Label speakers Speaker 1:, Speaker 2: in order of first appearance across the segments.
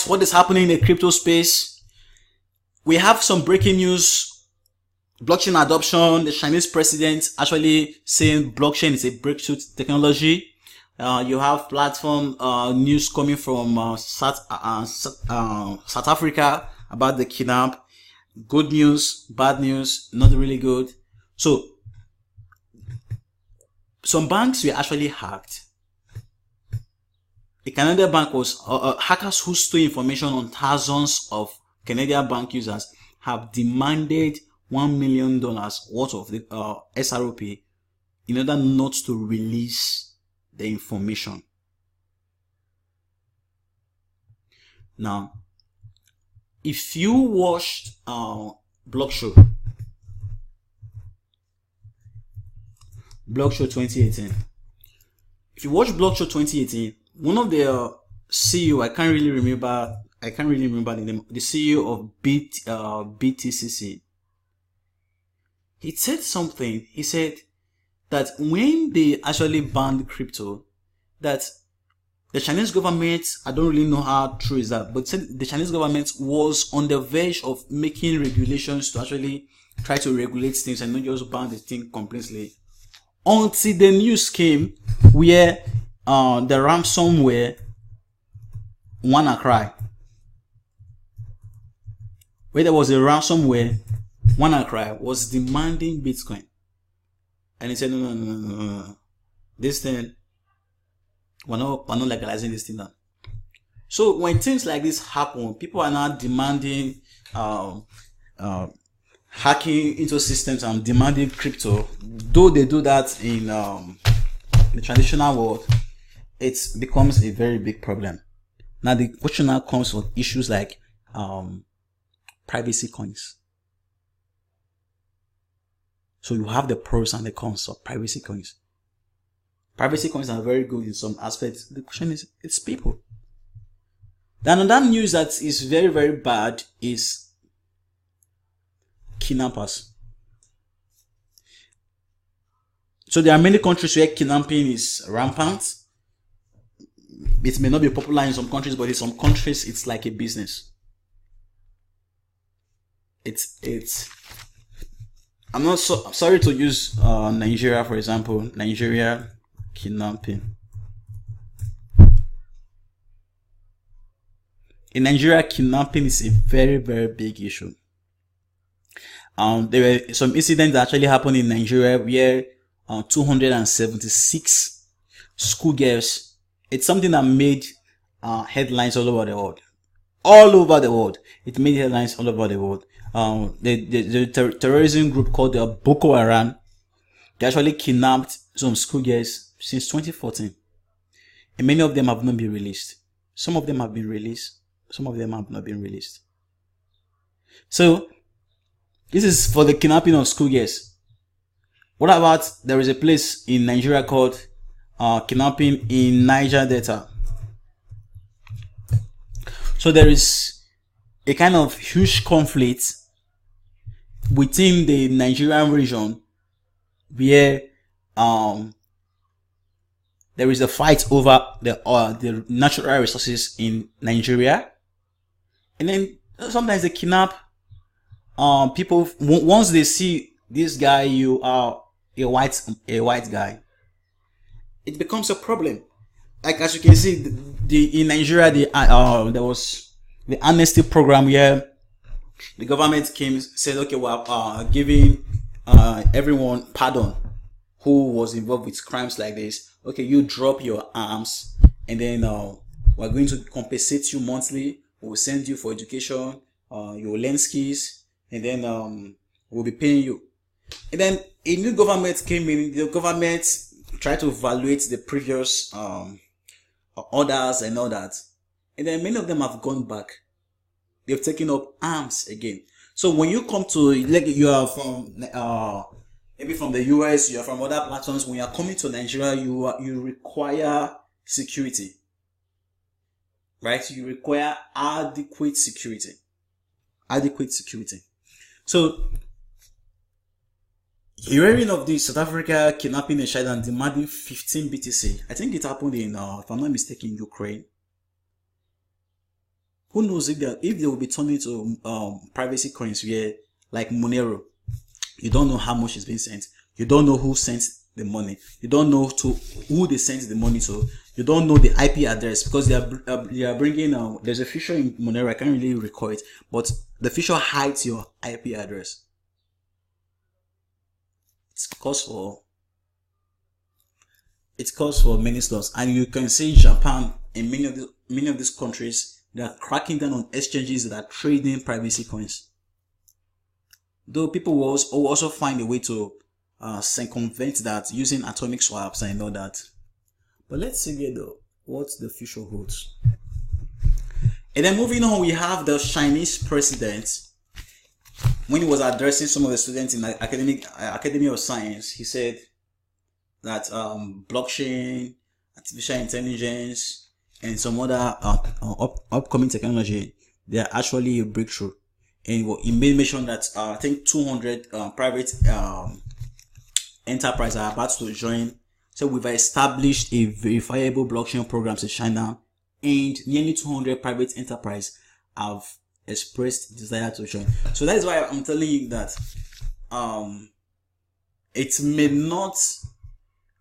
Speaker 1: guys, what is happening in the crypto space? We have some breaking news. Blockchain adoption. The Chinese president actually saying blockchain is a breakthrough technology. You have platform news coming from South Africa about the kidnap. Good news, bad news, not really good. So some banks were actually hacked. A Canadian bank was hackers who stole information on thousands of Canadian bank users have demanded $1 million worth of the SRP in order not to release the information. Now, if you watched Blockshow 2018, if you watch Blockshow 2018, one of the CEO, I can't really remember the name, the CEO of BTCC, he said something. He said that when they actually banned crypto, that the Chinese government, I don't really know how true is that, but the Chinese government was on the verge of making regulations to actually try to regulate things and not just ban the thing completely. Until the news came where the ransomware WannaCry, where there was a ransomware, WannaCry was demanding Bitcoin, and he said no, this thing, we're not legalizing this thing now. So when things like this happen, people are now demanding hacking into systems and demanding crypto. Though they do that in the traditional world, it becomes a very big problem. Now the question now comes with issues like privacy coins. So you have the pros and the cons of privacy coins. Privacy coins are very good in some aspects. The question is, it's people. Then another news that is very, very bad is kidnappers. So there are many countries where kidnapping is rampant. It may not be popular in some countries, but in some countries it's like a business. I'm sorry to use Nigeria for example. Nigeria kidnapping. In Nigeria, kidnapping is a very, very big issue. There were some incidents that actually happened in Nigeria where 276 schoolgirls. It's something that made headlines all over the world. All over the world. It made headlines all over the world. The terrorism group called the Boko Haram, they actually kidnapped some schoolgirls since 2014. And many of them have not been released. Some of them have been released. Some of them have not been released. So, this is for the kidnapping of schoolgirls. What about, there is a place in Nigeria called kidnapping in Niger Delta. So there is a kind of huge conflict within the Nigerian region where there is a fight over the natural resources in Nigeria, and then sometimes they kidnap people. Once they see this guy, you are a white guy, it becomes a problem. Like as you can see, in Nigeria, there was the amnesty program where the government said, okay, we're giving everyone pardon who was involved with crimes like this. Okay, you drop your arms, and then we're going to compensate you monthly. We'll send you for education. You will learn skills, and then we'll be paying you. And then a new government came in. The government tried to evaluate the previous orders and all that, and then many of them have gone back. They've taken up arms again. So when you come to, like, you are from maybe from the US, you are from other platforms. When you are coming to Nigeria, you require security, right? You require adequate security. So, hearing of the South Africa kidnapping a child and demanding 15 BTC. I think it happened in, if I'm not mistaken, Ukraine. who knows if they will be turning to privacy coins where, like Monero, you don't know how much is being sent. You don't know who sent the money. You don't know to who they sent the money to. You don't know the IP address, because they are bringing there's a feature in Monero, I can't really recall it, but the feature hides your IP address. It's cause for many stores, and you can see Japan and many of these countries, they are cracking down on exchanges that are trading privacy coins. Though people will also find a way to circumvent that using atomic swaps and all that. But let's see here though what the future holds. And then moving on, we have the Chinese president. When he was addressing some of the students in the Academy of Science, he said that blockchain, artificial intelligence, and some other upcoming technology, they are actually a breakthrough. And he made mention that I think 200 private enterprises are about to join. So we've established a verifiable blockchain programs in China, and nearly 200 private enterprises have expressed desire to join. So that is why I'm telling you that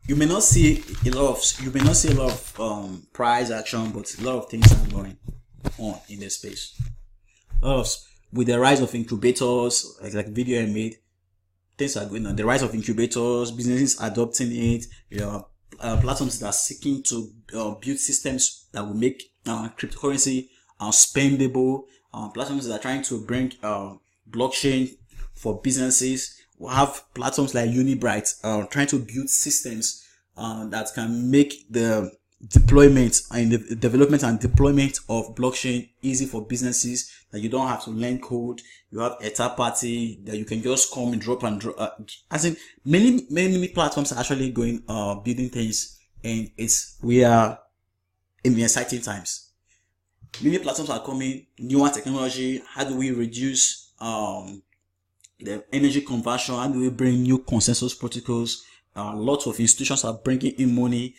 Speaker 1: you may not see a lot of price action, but a lot of things are going on in the space. With the rise of incubators, like video I made, things are going on. The rise of incubators, businesses adopting it, platforms that are seeking to build systems that will make cryptocurrency spendable, platforms that are trying to bring blockchain for businesses. We have platforms like Unibright trying to build systems that can make the deployment and the development and deployment of blockchain easy for businesses, that you don't have to learn code. You have a third party that you can just come and drop and drop. As in many platforms are actually going building things, and we are in the exciting times. Many platforms are coming, newer technology. How do we reduce the energy conversion? How do we bring new consensus protocols? Lots of institutions are bringing in money.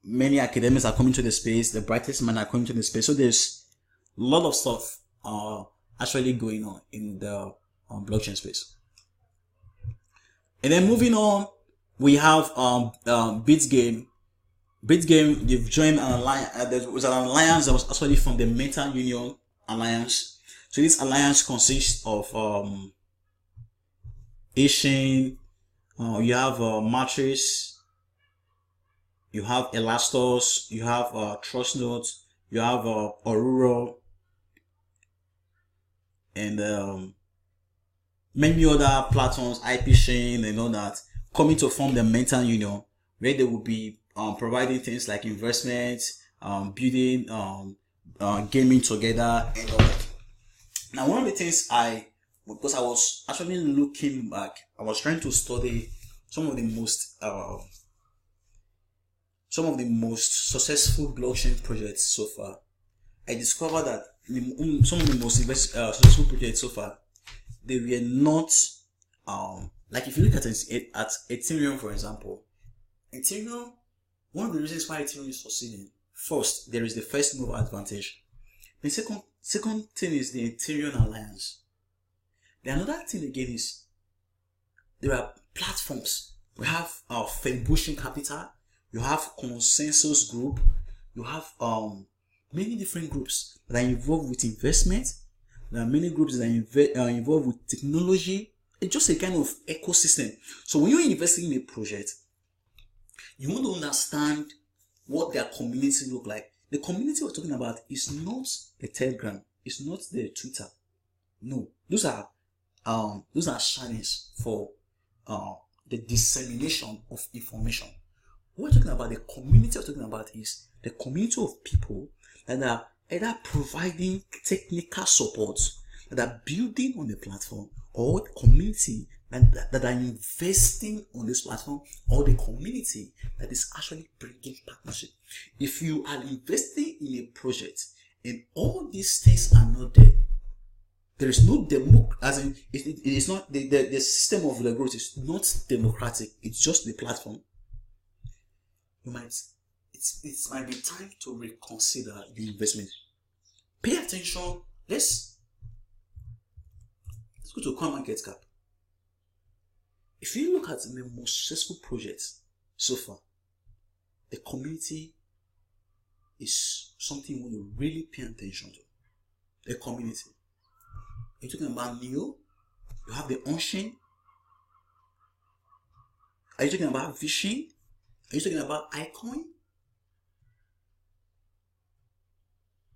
Speaker 1: Many academics are coming to the space. The brightest men are coming to the space. So there's a lot of stuff actually going on in the blockchain space. And then moving on, we have BitGame. BitGame, they've joined an alliance. There was an alliance that was actually from the Meta Union Alliance. So this alliance consists of Achain, you have Matrix, you have Elastos, you have TrustNote, you have Aurora, and many other platforms, Achain and all that, coming to form the Meta Union, where they will be providing things like investments, building, gaming together, and all that. Now, one of the things because I was actually looking back, I was trying to study some of the most successful blockchain projects so far. I discovered that some of the most successful projects so far, they were not like, if you look at Ethereum, for example. Ethereum, one of the reasons why Ethereum is succeeding, first, there is the first mover advantage. The second thing is the Ethereum Alliance. The another thing again is there are platforms. We have Fedbushing Capital, you have Consensus Group, you have many different groups that are involved with investment. There are many groups that are involved with technology. It's just a kind of ecosystem. So when you're investing in a project, you want to understand what their community look like. The community we're talking about is not the Telegram, it's not the Twitter. No, those are channels for the dissemination of information. What we're talking about, the community we're talking about, is the community of people that are either providing technical support, that are building on the platform, or the community that are investing on this platform, or the community that is actually bringing partnership. If you are investing in a project and all these things are not there, there is no as in it is not the system of the growth is not democratic. It's just the platform. It might be time to reconsider the investment. pay attention. Let's go to CoinMarketCap. If you look at the most successful projects so far, the community is something you want to really pay attention to. The community. You're talking about Neo, you have the Enjin. Are you talking about Vishy? Are you talking about Achain?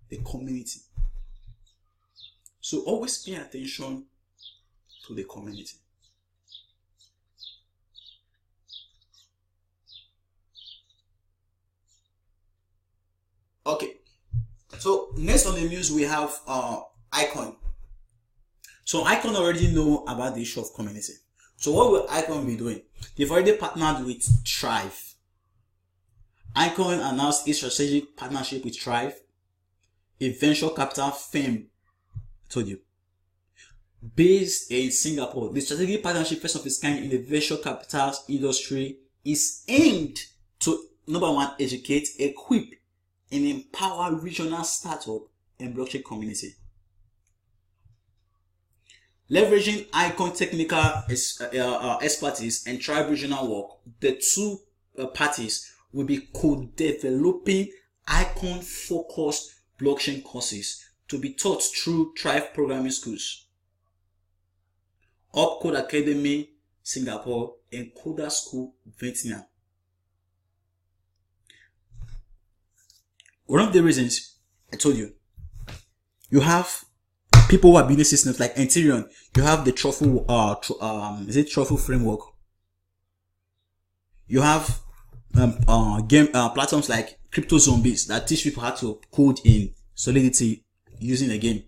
Speaker 1: The community. So always pay attention to the community. Okay. So next on the news we have Achain. So Achain already know about the issue of community. So what will Achain be doing? They've already partnered with TRIVE. Achain announced a strategic partnership with TRIVE, a venture capital firm, I told you, based in Singapore. The strategic partnership, first of its kind in the venture capital industry, is aimed to, number one, educate, equip, and empower regional startup and blockchain community. Leveraging Achain technical expertise and TRIVE regional work, the two parties will be co-developing Achain-focused blockchain courses to be taught through TRIVE programming schools, Code Academy Singapore, and Coda School Vietnam. One of the reasons I told you, you have people who are building systems like Ethereum. You have the truffle, truffle framework. You have game platforms like Crypto Zombies that teach people how to code in Solidity using a game.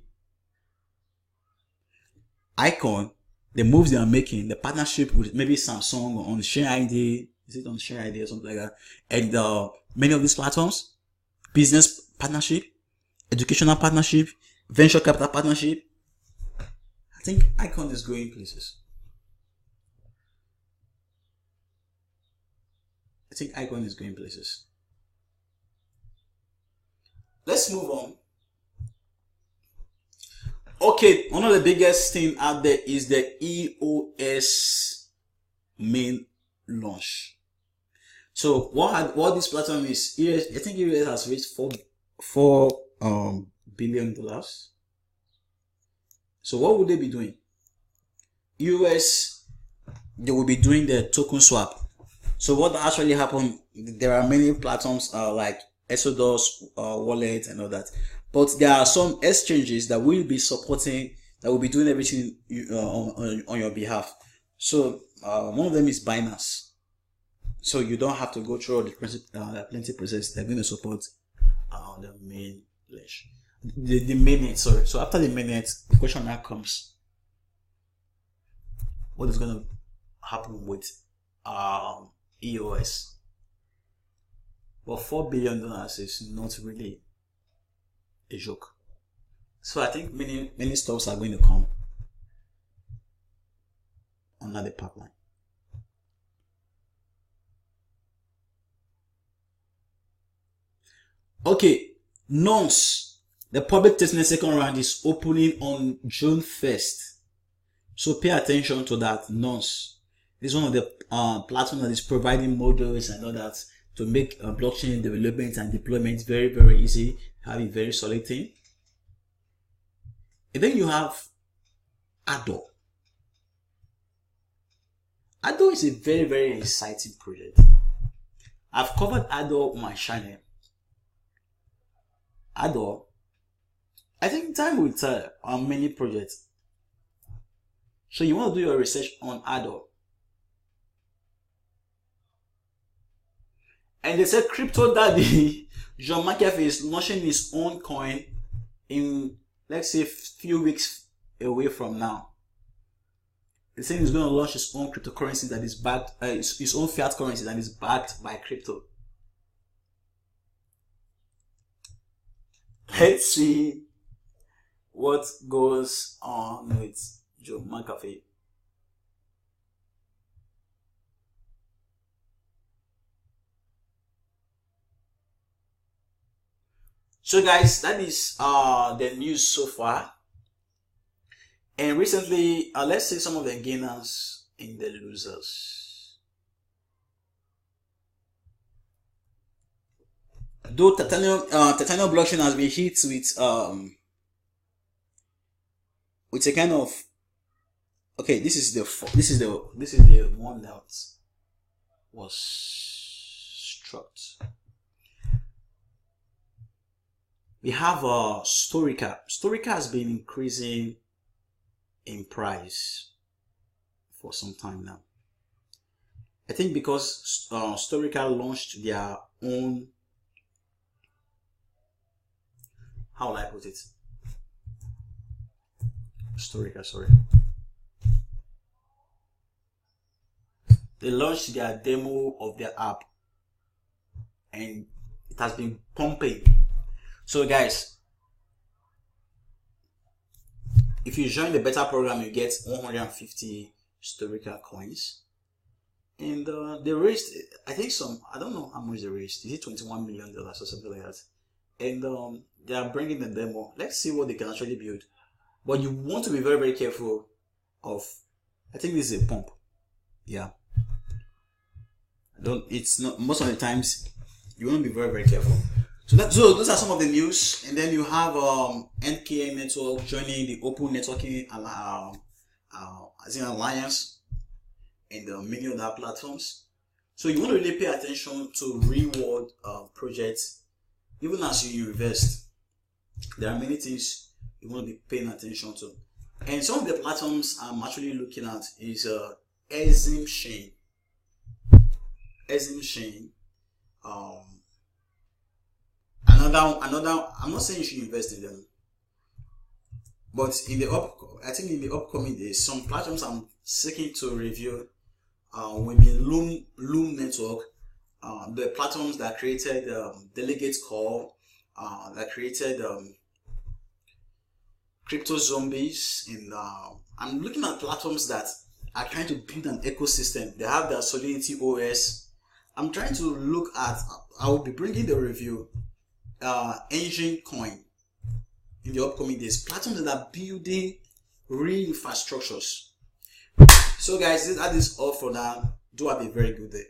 Speaker 1: Achain, the moves they are making, the partnership with maybe Samsung or on Share ID, is it on Share ID or something like that, and many of these platforms, business partnership, educational partnership, venture capital partnership. I think Achain is going places. Let's move on. Okay, one of the biggest thing out there is the EOS main launch. So what this platform is, EOS, I think EOS has reached $4 billion. So what would they be doing? EOS, they will be doing the token swap. So what actually happened, there are many platforms like Exodus, wallet and all that. But there are some exchanges that will be supporting, that will be doing everything on your behalf. So one of them is Binance. So you don't have to go through all the plenty process. They're going to support the main launch. The mainnet, sorry. So after the mainnet, the question now comes, what is going to happen with EOS? Well, $4 billion is not really a joke. So I think many stocks are going to come under the pipeline. Okay, Nuls, the public testnet second round is opening on June 1st. So pay attention to that. Nuls is one of the platforms that is providing models and all that to make blockchain development and deployment very, very easy, have a very solid thing. And then you have Ado. Ado is a very, very exciting project. I've covered Ado on my channel. Ado, I think time will tell on many projects. So you want to do your research on Ado. And they said Crypto Daddy John Mcafee is launching his own coin in, let's say, a few weeks away from now. They say he's going to launch his own cryptocurrency that is backed, his own fiat currency that is backed by crypto. Let's see what goes on with John Mcafee. So guys, that is the news so far. And recently, let's see some of the gainers and the losers. Though titanium blockchain has been hit with a kind of, okay, this is the one that was struck. We have Storiqa. Storiqa has been increasing in price for some time now. I think because Storiqa launched their own, how will I put it? Storiqa, sorry. They launched their demo of their app and it has been pumping. So guys, if you join the beta program, you get 150 Storiqa coins. And they raised, I think I don't know how much they raised. Is it $21 million or something like that? And they are bringing the demo. Let's see what they can actually build. But you want to be very, very careful of, I think this is a pump. Yeah. It's not, most of the times, you want to be very, very careful. So those are some of the news. And then you have NKN network joining the open networking as an alliance and many other platforms. So you want to really pay attention to reward projects. Even as you invest, there are many things you want to be paying attention to. And some of the platforms I'm actually looking at is Eximchain. Eximchain. Another. I'm not saying you should invest in them, but I think in the upcoming days, some platforms I'm seeking to review will be Loom network, the platforms that created Delegate Call, that created Crypto Zombies, and I'm looking at platforms that are trying to build an ecosystem. They have their Solidity OS. I'm trying to look at, I will be bringing the review, Enjin coin in the upcoming days. Platforms that are building real infrastructures. So guys, that is all for now. Do have a very good day.